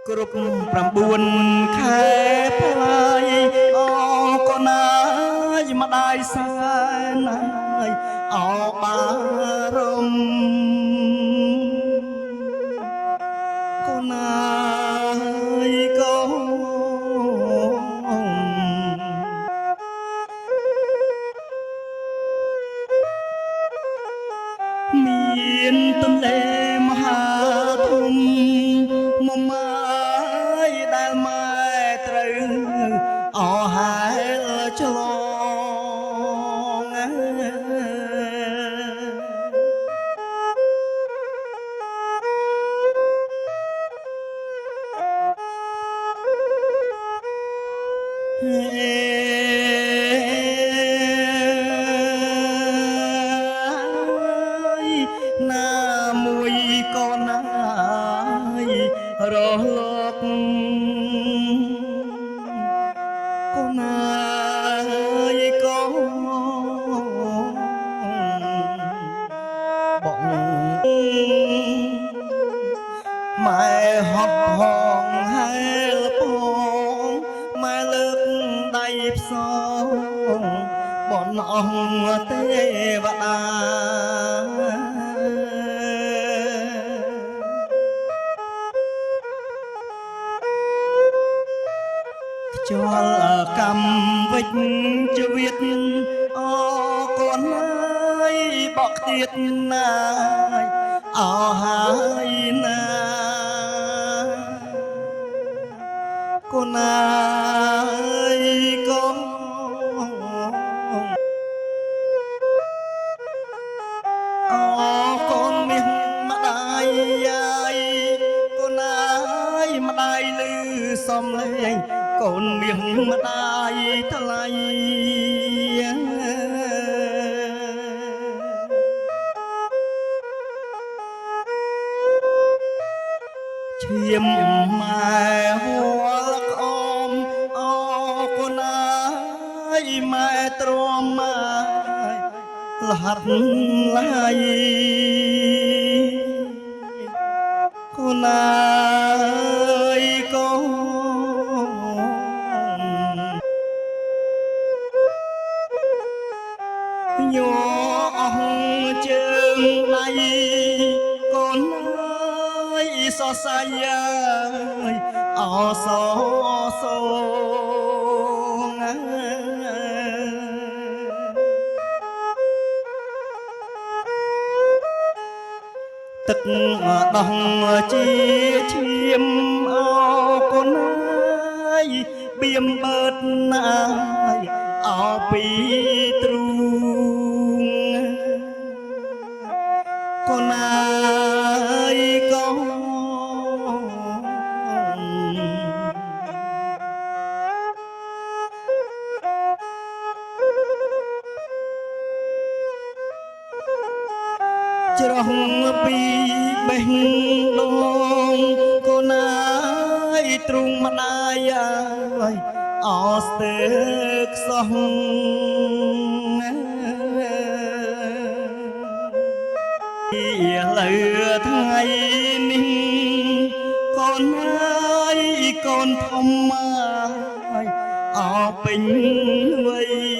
គ្រប់9ខែផ្លាយអកូនអើយម្ដាយសែនអើយអបារម្ភកូនអើយកូនមានទន្លេមហាធំមកម៉ាយដែលម៉ែត្រូវអស់ហែលឆ្លងណាមួយកូនណាយរលកកូនណាយកូនបងម៉ែហត់ហងហែលពងម៉ែលើកដៃផ្សងបនអង្គទេវតាខ្យល់កម្មវិជ្ជាវិទ្យាអកូនអើយបកទៀតណាយអស់ហើយណាកូនអើយកូនអកូនមានម្ដាយយាយកូនអើយម្ដាយលឺសំឡេងកូនមានម្ដាយថ្លៃឈាមម៉ែវល់ក្អមអកូនអើយម៉ែទ្រាំម៉ែលហាត់ឡាយកូនអើយកូនញ័រអស់ជើងដៃកូនអើយសរសៃអើយអសសូងទឹកដោះជាឈាមអកូនអើយបៀមបឺតណាយអពីទ្រូងកូនអើយកូនច្រោះពីបេះដូងកូនអើយទ្រូងម្ដាយអើយអស្ទើខ្សោះលើថ្ងៃនេះកូនអើយកូនធំអើយអពេញវ័យ